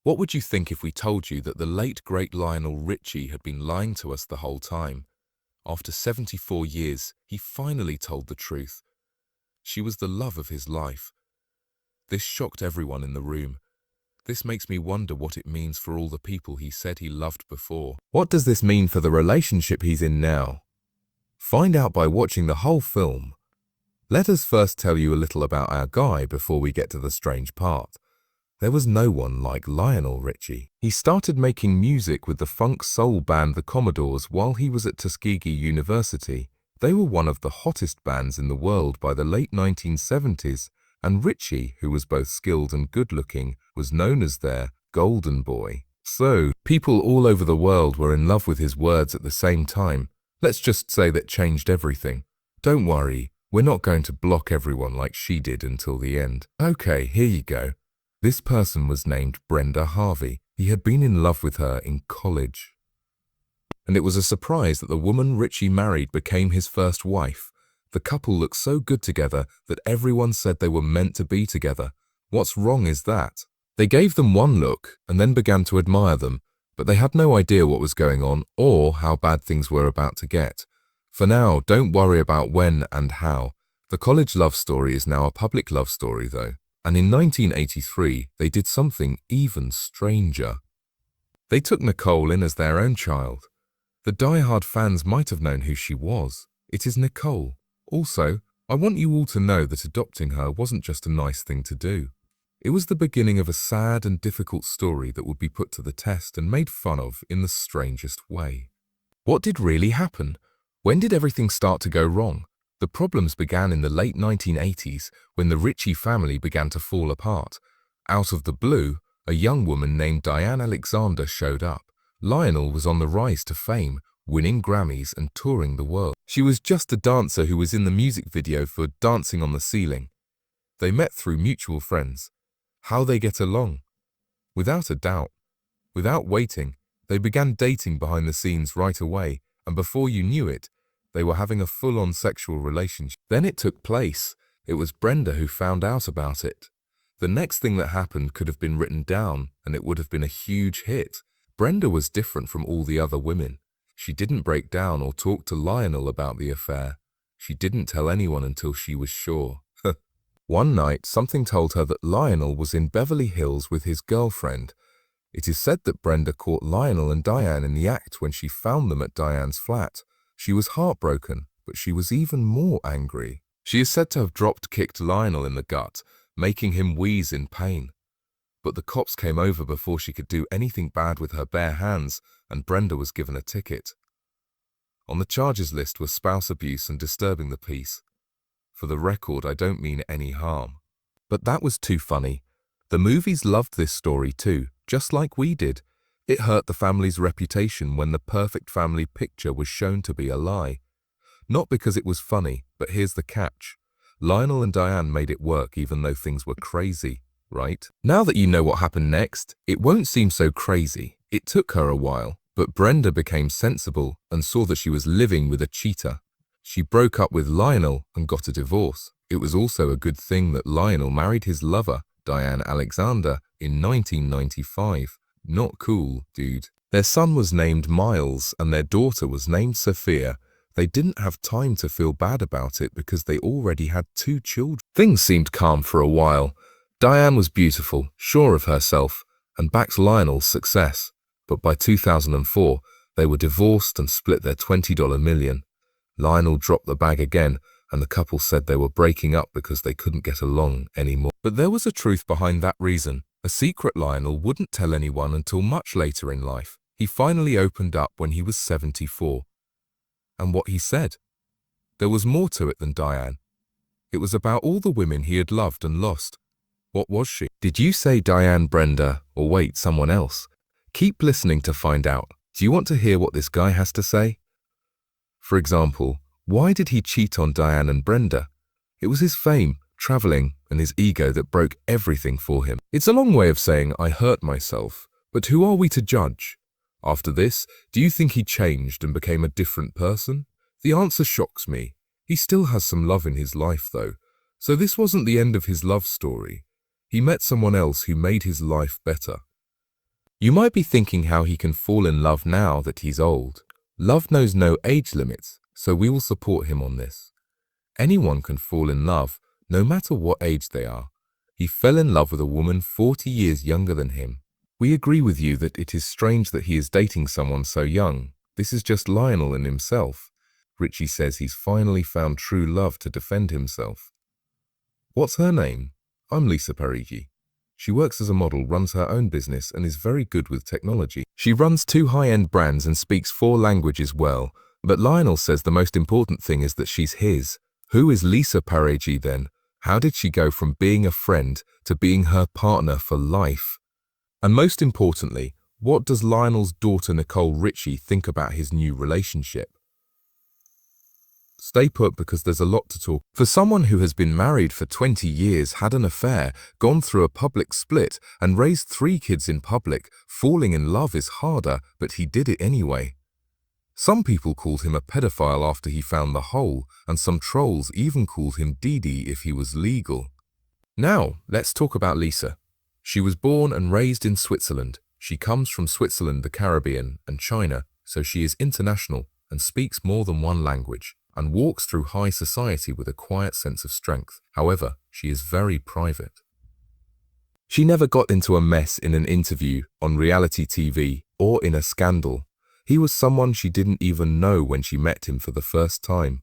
What would you think if we told you that the late great Lionel Richie had been lying to us the whole time? After 74 years, he finally told the truth. She was the love of his life. This shocked everyone in the room. This makes me wonder what it means for all the people he said he loved before. What does this mean for the relationship he's in now? Find out by watching the whole film. Let us first tell you a little about our guy before we get to the strange part. There was no one like Lionel Richie. He started making music with the funk soul band The Commodores while he was at Tuskegee University. They were one of the hottest bands in the world by the late 1970s, and Richie, who was both skilled and good-looking, was known as their golden boy. So, people all over the world were in love with his words at the same time. Let's just say that changed everything. Don't worry, we're not going to block everyone like she did until the end. Okay, here you go. This person was named Brenda Harvey. He had been in love with her in college. And it was a surprise that the woman Richie married became his first wife. The couple looked so good together that everyone said they were meant to be together. What's wrong is that? They gave them one look and then began to admire them, but they had no idea what was going on or how bad things were about to get. For now, don't worry about when and how. The college love story is now a public love story though. And in 1983, they did something even stranger. They took Nicole in as their own child. The die-hard fans might have known who she was. It is Nicole. Also, I want you all to know that adopting her wasn't just a nice thing to do. It was the beginning of a sad and difficult story that would be put to the test and made fun of in the strangest way. What did really happen? When did everything start to go wrong? The problems began in the late 1980s when the Richie family began to fall apart. Out of the blue, a young woman named Diane Alexander showed up. Lionel was on the rise to fame, winning Grammys and touring the world. She was just a dancer who was in the music video for Dancing on the Ceiling. They met through mutual friends. How they get along? Without a doubt. Without waiting, they began dating behind the scenes right away, and before you knew it, they were having a full-on sexual relationship. Then it took place. It was Brenda who found out about it. The next thing that happened could have been written down, and it would have been a huge hit. Brenda was different from all the other women. She didn't break down or talk to Lionel about the affair. She didn't tell anyone until she was sure. One night, something told her that Lionel was in Beverly Hills with his girlfriend. It is said that Brenda caught Lionel and Diane in the act when she found them at Diane's flat. She was heartbroken, but she was even more angry. She is said to have drop-kicked Lionel in the gut, making him wheeze in pain. But the cops came over before she could do anything bad with her bare hands, and Brenda was given a ticket. On the charges list was spouse abuse and disturbing the peace. For the record, I don't mean any harm. But that was too funny. The movies loved this story too, just like we did. It hurt the family's reputation when the perfect family picture was shown to be a lie. Not because it was funny, but here's the catch. Lionel and Diane made it work even though things were crazy, right? Now that you know what happened next, it won't seem so crazy. It took her a while, but Brenda became sensible and saw that she was living with a cheater. She broke up with Lionel and got a divorce. It was also a good thing that Lionel married his lover, Diane Alexander, in 1995. Not cool, dude. Their son was named Miles and their daughter was named Sophia. They didn't have time to feel bad about it because they already had 2 children. Things seemed calm for a while. Diane was beautiful, sure of herself, and backed Lionel's success. But by 2004, they were divorced and split their $20 million. Lionel dropped the bag again, and the couple said they were breaking up because they couldn't get along anymore. But there was a truth behind that reason. A secret Lionel wouldn't tell anyone until much later in life. He finally opened up when he was 74. And what he said? There was more to it than Diane. It was about all the women he had loved and lost. What was she? Did you say Diane, Brenda, or wait, someone else? Keep listening to find out. Do you want to hear what this guy has to say? For example, why did he cheat on Diane and Brenda? It was his fame, traveling, and his ego that broke everything for him. It's a long way of saying I hurt myself, but who are we to judge? After this, do you think he changed and became a different person? The answer shocks me. He still has some love in his life though, so this wasn't the end of his love story. He met someone else who made his life better. You might be thinking how he can fall in love now that he's old. Love knows no age limits, so we will support him on this. Anyone can fall in love, no matter what age they are. He fell in love with a woman 40 years younger than him. We agree with you that it is strange that he is dating someone so young. This is just Lionel and himself. Richie says he's finally found true love to defend himself. What's her name? I'm Lisa Parigi. She works as a model, runs her own business, and is very good with technology. She runs 2 high-end brands and speaks 4 languages well. But Lionel says the most important thing is that she's his. Who is Lisa Parigi then? How did she go from being a friend to being her partner for life? And most importantly, what does Lionel's daughter Nicole Richie think about his new relationship? Stay put because there's a lot to talk. For someone who has been married for 20 years, had an affair, gone through a public split, and raised 3 kids in public, falling in love is harder, but he did it anyway. Some people called him a pedophile after he found the hole, and some trolls even called him Didi if he was legal. Now, let's talk about Lisa. She was born and raised in Switzerland. She comes from Switzerland, the Caribbean, and China, so she is international and speaks more than 1 language, and walks through high society with a quiet sense of strength. However, she is very private. She never got into a mess in an interview, on reality TV, or in a scandal. He was someone she didn't even know when she met him for the first time.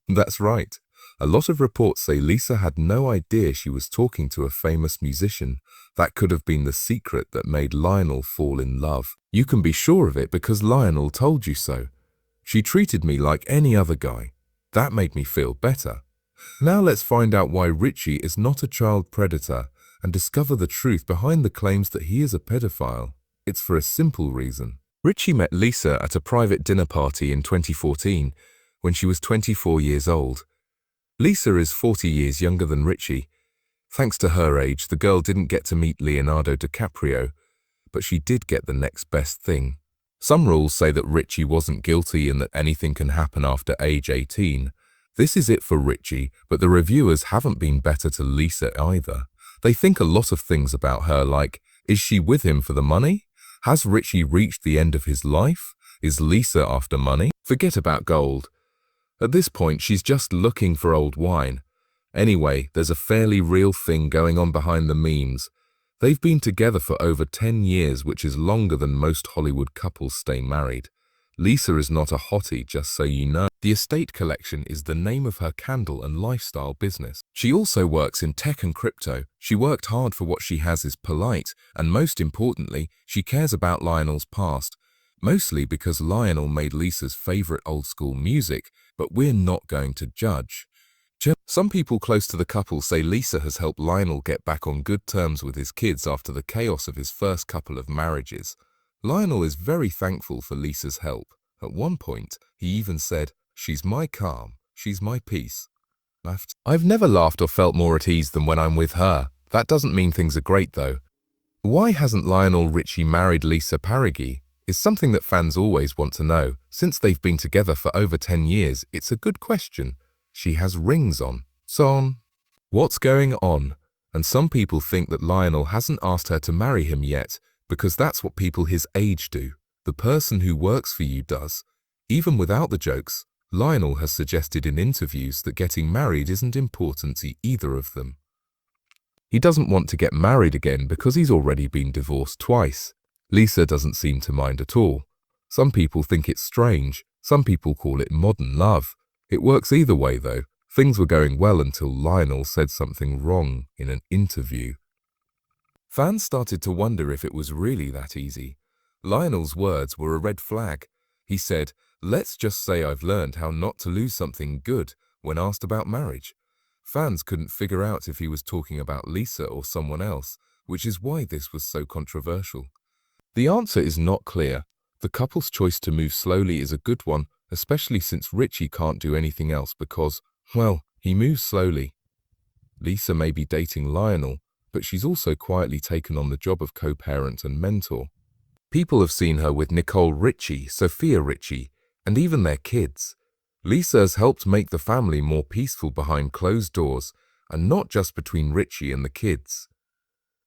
That's right. A lot of reports say Lisa had no idea she was talking to a famous musician. That could have been the secret that made Lionel fall in love. You can be sure of it because Lionel told you so. She treated me like any other guy. That made me feel better. Now let's find out why Richie is not a child predator and discover the truth behind the claims that he is a pedophile. It's for a simple reason. Richie met Lisa at a private dinner party in 2014 when she was 24 years old. Lisa is 40 years younger than Richie. Thanks to her age, the girl didn't get to meet Leonardo DiCaprio, but she did get the next best thing. Some rules say that Richie wasn't guilty and that anything can happen after age 18. This is it for Richie, but the reviewers haven't been better to Lisa either. They think a lot of things about her like, is she with him for the money? Has Richie reached the end of his life? Is Lisa after money? Forget about gold. At this point, she's just looking for old wine. Anyway, there's a fairly real thing going on behind the memes. They've been together for over 10 years, which is longer than most Hollywood couples stay married. Lisa is not a hottie, just so you know. The Estate Collection is the name of her candle and lifestyle business. She also works in tech and crypto. She worked hard for what she has is polite, and most importantly, she cares about Lionel's past. Mostly because Lionel made Lisa's favorite old school music, but we're not going to judge. Some people close to the couple say Lisa has helped Lionel get back on good terms with his kids after the chaos of his first couple of marriages. Lionel is very thankful for Lisa's help. At one point, he even said, "She's my calm, she's my peace." I've never laughed or felt more at ease than when I'm with her. That doesn't mean things are great though. Why hasn't Lionel Richie married Lisa Parigi? Is something that fans always want to know. Since they've been together for over 10 years, it's a good question. She has rings on. So on. What's going on? And some people think that Lionel hasn't asked her to marry him yet, because that's what people his age do. The person who works for you does. Even without the jokes, Lionel has suggested in interviews that getting married isn't important to either of them. He doesn't want to get married again because he's already been divorced twice. Lisa doesn't seem to mind at all. Some people think it's strange. Some people call it modern love. It works either way though. Things were going well until Lionel said something wrong in an interview. Fans started to wonder if it was really that easy. Lionel's words were a red flag. He said, "Let's just say I've learned how not to lose something good," when asked about marriage. Fans couldn't figure out if he was talking about Lisa or someone else, which is why this was so controversial. The answer is not clear. The couple's choice to move slowly is a good one, especially since Richie can't do anything else because, well, he moves slowly. Lisa may be dating Lionel, but she's also quietly taken on the job of co-parent and mentor. People have seen her with Nicole Richie, Sophia Richie, and even their kids. Lisa has helped make the family more peaceful behind closed doors, and not just between Richie and the kids.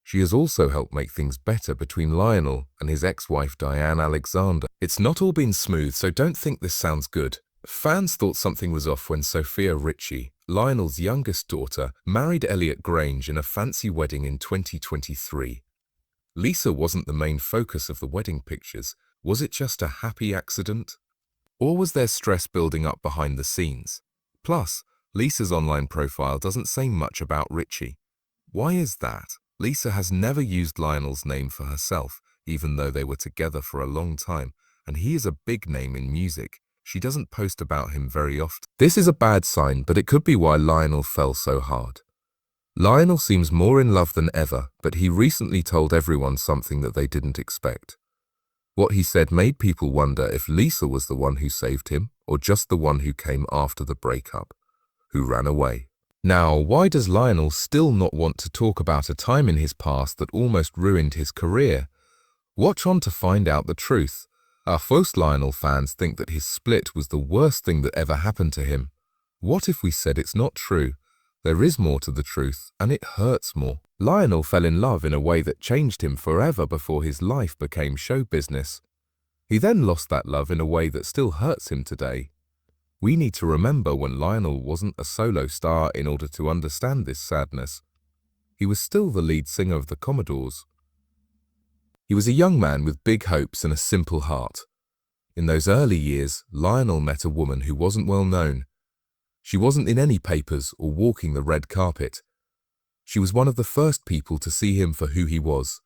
She has also helped make things better between Lionel and his ex-wife Diane Alexander. It's not all been smooth, so don't think this sounds good. Fans thought something was off when Sophia Richie, Lionel's youngest daughter, married Elliot Grange in a fancy wedding in 2023. Lisa wasn't the main focus of the wedding pictures. Was it just a happy accident? Or was there stress building up behind the scenes? Plus, Lisa's online profile doesn't say much about Richie. Why is that? Lisa has never used Lionel's name for herself, even though they were together for a long time, and he is a big name in music. She doesn't post about him very often. This is a bad sign, but it could be why Lionel fell so hard. Lionel seems more in love than ever, but he recently told everyone something that they didn't expect. What he said made people wonder if Lisa was the one who saved him, or just the one who came after the breakup, who ran away. Now, why does Lionel still not want to talk about a time in his past that almost ruined his career? Watch on to find out the truth. Our most Lionel fans think that his split was the worst thing that ever happened to him. What if we said it's not true? There is more to the truth, and it hurts more. Lionel fell in love in a way that changed him forever before his life became show business. He then lost that love in a way that still hurts him today. We need to remember when Lionel wasn't a solo star in order to understand this sadness. He was still the lead singer of the Commodores. He was a young man with big hopes and a simple heart. In those early years, Lionel met a woman who wasn't well known. She wasn't in any papers or walking the red carpet. She was one of the first people to see him for who he was.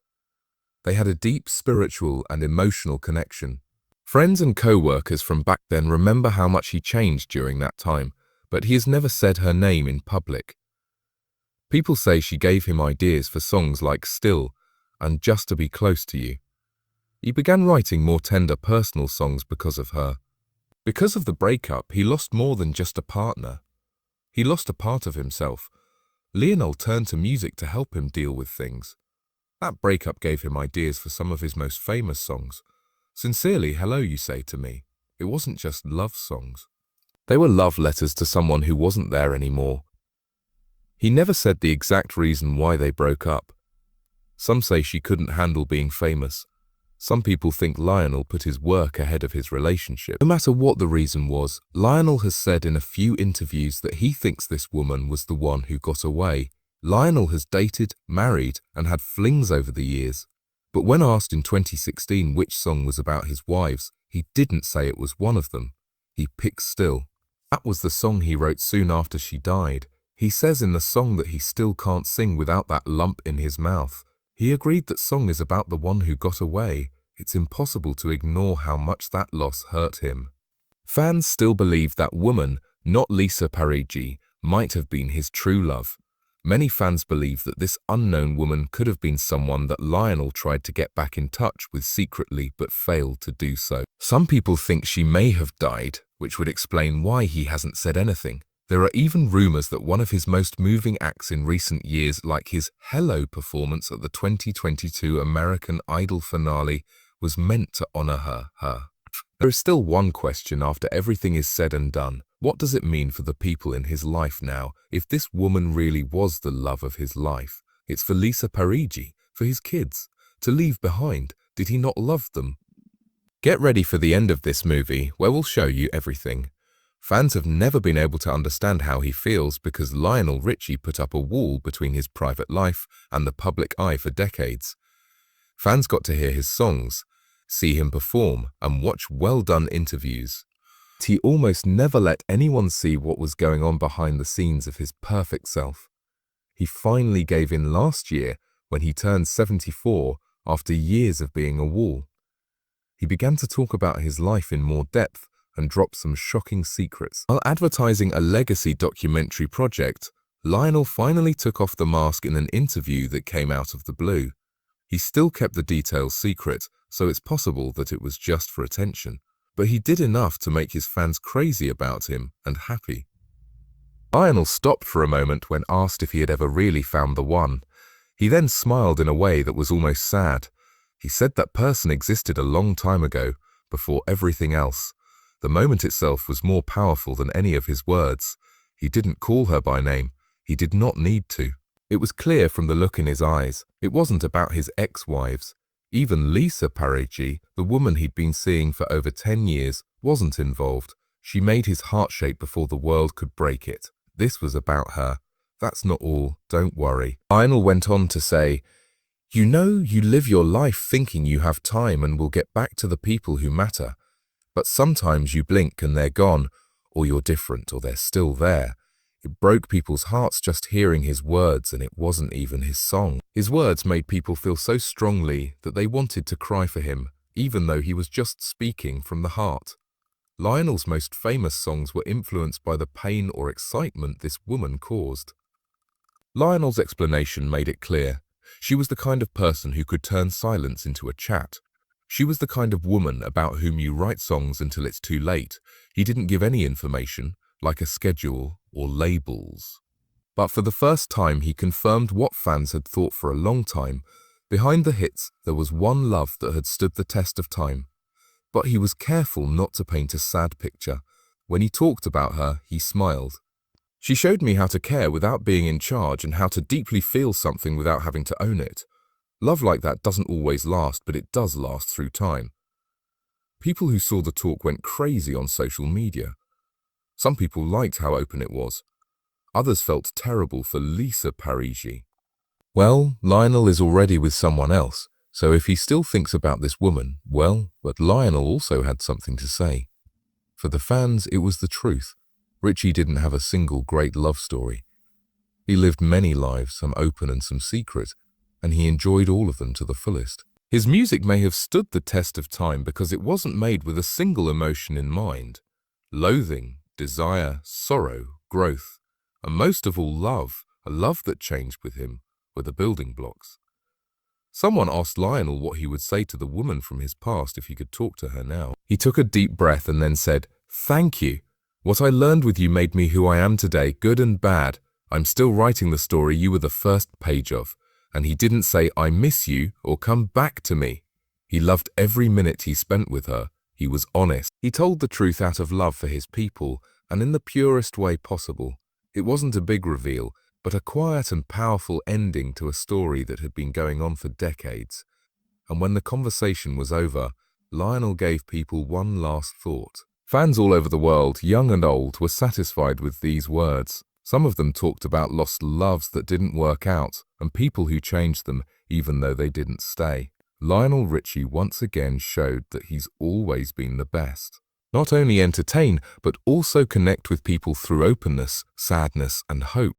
They had a deep spiritual and emotional connection. Friends and co-workers from back then remember how much he changed during that time, but he has never said her name in public. People say she gave him ideas for songs like Still and Just to Be Close to You. He began writing more tender personal songs because of her. Because of the breakup, he lost more than just a partner. He lost a part of himself. Lionel turned to music to help him deal with things. That breakup gave him ideas for some of his most famous songs. Sincerely, Hello You Say to Me. It wasn't just love songs. They were love letters to someone who wasn't there anymore. He never said the exact reason why they broke up. Some say she couldn't handle being famous. Some people think Lionel put his work ahead of his relationship. No matter what the reason was, Lionel has said in a few interviews that he thinks this woman was the one who got away. Lionel has dated, married, and had flings over the years. But when asked in 2016 which song was about his wives, he didn't say it was one of them. He picked Still. That was the song he wrote soon after she died. He says in the song that he still can't sing without that lump in his mouth. He agreed that song is about the one who got away. It's impossible to ignore how much that loss hurt him. Fans still believe that woman, not Lisa Parigi, might have been his true love. Many fans believe that this unknown woman could have been someone that Lionel tried to get back in touch with secretly but failed to do so. Some people think she may have died, which would explain why he hasn't said anything. There are even rumors that one of his most moving acts in recent years, like his Hello performance at the 2022 American Idol finale, was meant to honor her. There is still one question after everything is said and done. What does it mean for the people in his life now? If this woman really was the love of his life, it's for Lisa Parigi, for his kids, to leave behind. Did he not love them? Get ready for the end of this movie, where we'll show you everything. Fans have never been able to understand how he feels because Lionel Richie put up a wall between his private life and the public eye for decades. Fans got to hear his songs, see him perform, and watch well-done interviews. He almost never let anyone see what was going on behind the scenes of his perfect self. He finally gave in last year when he turned 74 after years of being a wall. He began to talk about his life in more depth and dropped some shocking secrets. While advertising a legacy documentary project, Lionel finally took off the mask in an interview that came out of the blue. He still kept the details secret, so it's possible that it was just for attention. But he did enough to make his fans crazy about him and happy. Lionel stopped for a moment when asked if he had ever really found the one. He then smiled in a way that was almost sad. He said that person existed a long time ago, before everything else. The moment itself was more powerful than any of his words. He didn't call her by name. He did not need to. It was clear from the look in his eyes. It wasn't about his ex-wives. Even Lisa Parigi, the woman he'd been seeing for over 10 years, wasn't involved. She made his heart shake before the world could break it. This was about her. That's not all, don't worry. Lionel went on to say, "You know you live your life thinking you have time and will get back to the people who matter. But sometimes you blink and they're gone, or you're different, or they're still there." It broke people's hearts just hearing his words, and it wasn't even his song. His words made people feel so strongly that they wanted to cry for him, even though he was just speaking from the heart. Lionel's most famous songs were influenced by the pain or excitement this woman caused. Lionel's explanation made it clear. She was the kind of person who could turn silence into a chat. She was the kind of woman about whom you write songs until it's too late. He didn't give any information, like a schedule or labels. But for the first time, he confirmed what fans had thought for a long time. Behind the hits, there was one love that had stood the test of time. But he was careful not to paint a sad picture. When he talked about her, he smiled. "She showed me how to care without being in charge and how to deeply feel something without having to own it. Love like that doesn't always last, but it does last through time." People who saw the talk went crazy on social media. Some people liked how open it was. Others felt terrible for Lisa Parigi. Well, Lionel is already with someone else, so if he still thinks about this woman, well, but Lionel also had something to say. For the fans, it was the truth. Richie didn't have a single great love story. He lived many lives, some open and some secret, and he enjoyed all of them to the fullest. His music may have stood the test of time because it wasn't made with a single emotion in mind. Loathing, desire, sorrow, growth, and most of all love, a love that changed with him, were the building blocks. Someone asked Lionel what he would say to the woman from his past if he could talk to her now. He took a deep breath and then said, "Thank you. What I learned with you made me who I am today, good and bad. I'm still writing the story you were the first page of." And he didn't say, "I miss you" or "come back to me." He loved every minute he spent with her. He was honest. He told the truth out of love for his people and in the purest way possible. It wasn't a big reveal, but a quiet and powerful ending to a story that had been going on for decades. And when the conversation was over, Lionel gave people one last thought. Fans all over the world, young and old, were satisfied with these words. Some of them talked about lost loves that didn't work out and people who changed them even though they didn't stay. Lionel Richie once again showed that he's always been the best. Not only entertain, but also connect with people through openness, sadness, and hope.